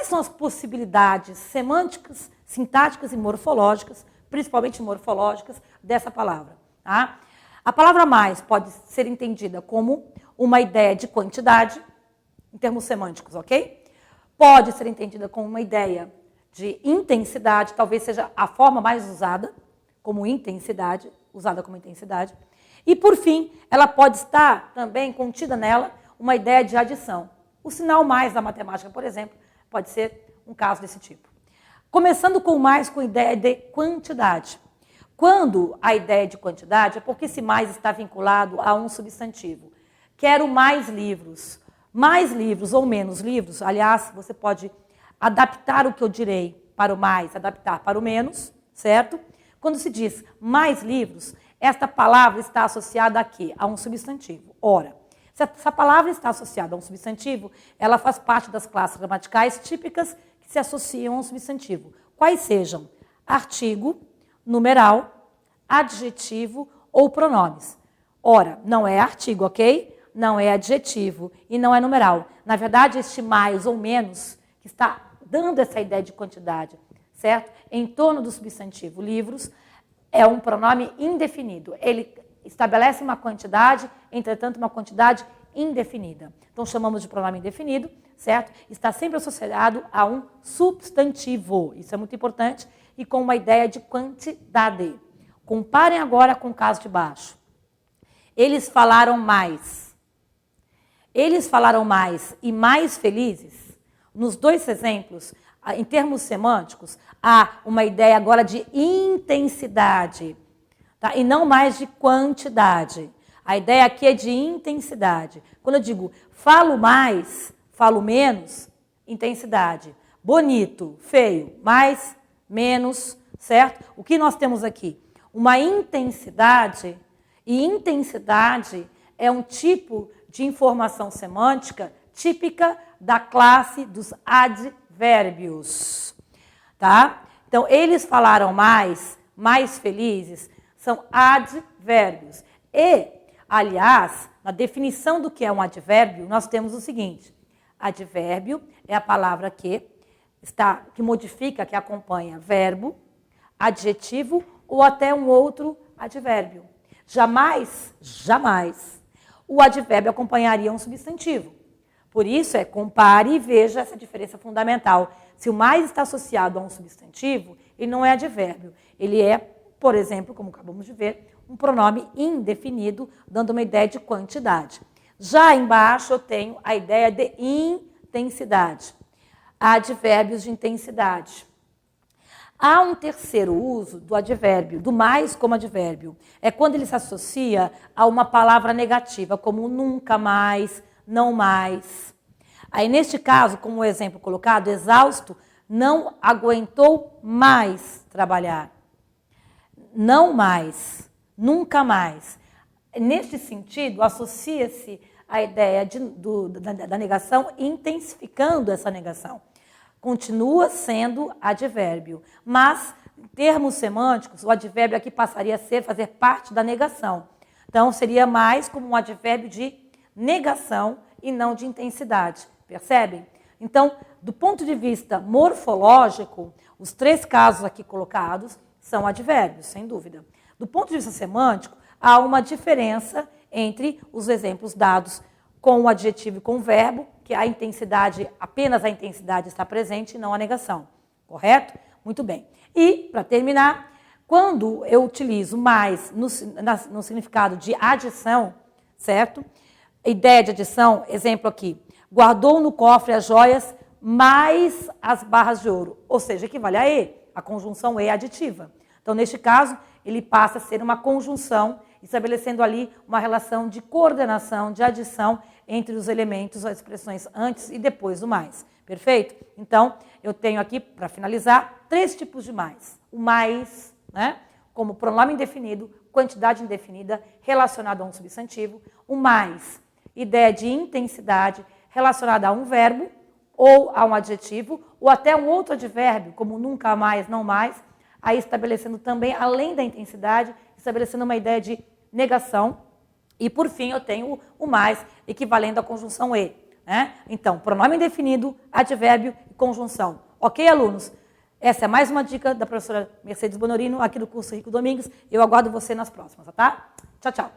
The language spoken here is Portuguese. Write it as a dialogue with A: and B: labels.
A: são as possibilidades semânticas, sintáticas e morfológicas, principalmente morfológicas, dessa palavra? Tá? A palavra mais pode ser entendida como uma ideia de quantidade, em termos semânticos, ok? Pode ser entendida como uma ideia de intensidade, talvez seja a forma mais usada, como intensidade, usada como intensidade. E, por fim, ela pode estar também contida nela uma ideia de adição. O sinal mais da matemática, por exemplo, pode ser um caso desse tipo. Começando com mais com a ideia de quantidade. Quando a ideia de quantidade é porque esse mais está vinculado a um substantivo. Quero mais livros. Mais livros ou menos livros, aliás, você pode adaptar o que eu direi para o mais, adaptar para o menos, certo? Quando se diz mais livros, esta palavra está associada a quê? A um substantivo. Ora, se essa palavra está associada a um substantivo, ela faz parte das classes gramaticais típicas que se associam a um substantivo. Quais sejam? Artigo, numeral, adjetivo ou pronomes. Ora, não é artigo, ok? Não é adjetivo e não é numeral. Na verdade, este mais ou menos, que está dando essa ideia de quantidade, certo? Em torno do substantivo livros, é um pronome indefinido. Ele estabelece uma quantidade, entretanto, uma quantidade indefinida. Então, chamamos de pronome indefinido, certo? Está sempre associado a um substantivo. Isso é muito importante. E com uma ideia de quantidade. Comparem agora com o caso de baixo. Eles falaram mais. Eles falaram mais e mais felizes. Nos dois exemplos, em termos semânticos, há uma ideia agora de intensidade, tá? E não mais de quantidade. A ideia aqui é de intensidade. Quando eu digo falo mais, falo menos, intensidade. Bonito, feio, mais, menos, certo? O que nós temos aqui? Uma intensidade, e intensidade é um tipo de informação semântica típica da classe dos advérbios. Tá? Então, eles falaram mais felizes, são advérbios. E, aliás, na definição do que é um advérbio, nós temos o seguinte: advérbio é a palavra que modifica, que acompanha verbo, adjetivo ou até um outro advérbio. Jamais o advérbio acompanharia um substantivo. Por isso, compare e veja essa diferença fundamental. Se o mais está associado a um substantivo, ele não é advérbio. Ele é, por exemplo, como acabamos de ver, um pronome indefinido, dando uma ideia de quantidade. Já embaixo eu tenho a ideia de intensidade. Advérbios de intensidade. Há um terceiro uso do advérbio, do mais como advérbio. É quando ele se associa a uma palavra negativa, como nunca mais, não mais. Aí, neste caso, como o exemplo colocado, exausto, não aguentou mais trabalhar. Não mais, nunca mais. Neste sentido, associa-se a ideia da negação, intensificando essa negação. Continua sendo advérbio, mas, em termos semânticos, o advérbio aqui passaria a fazer parte da negação. Então, seria mais como um advérbio de negação e não de intensidade. Percebem? Então, do ponto de vista morfológico, os três casos aqui colocados são advérbios, sem dúvida. Do ponto de vista semântico, há uma diferença entre os exemplos dados com o adjetivo e com o verbo, que a intensidade, apenas a intensidade está presente e não a negação. Correto? Muito bem. E, para terminar, quando eu utilizo mais no significado de adição, certo? Ideia de adição, exemplo aqui. Guardou no cofre as joias mais as barras de ouro. Ou seja, equivale a E, a conjunção E aditiva. Então, neste caso, ele passa a ser uma conjunção, estabelecendo ali uma relação de coordenação, de adição entre os elementos, as expressões antes e depois do mais. Perfeito? Então, eu tenho aqui, para finalizar, três tipos de mais. O mais, né, como pronome indefinido, quantidade indefinida, relacionado a um substantivo. O mais, ideia de intensidade, relacionada a um verbo, ou a um adjetivo, ou até um outro advérbio, como nunca mais, não mais, aí estabelecendo também, além da intensidade, estabelecendo uma ideia de negação. E, por fim, eu tenho o mais, equivalendo à conjunção E. né? Então, pronome indefinido, advérbio e conjunção. Ok, alunos? Essa é mais uma dica da professora Mercedes Bonorino aqui do curso Rico Domingues. Eu aguardo você nas próximas, tá? Tchau, tchau.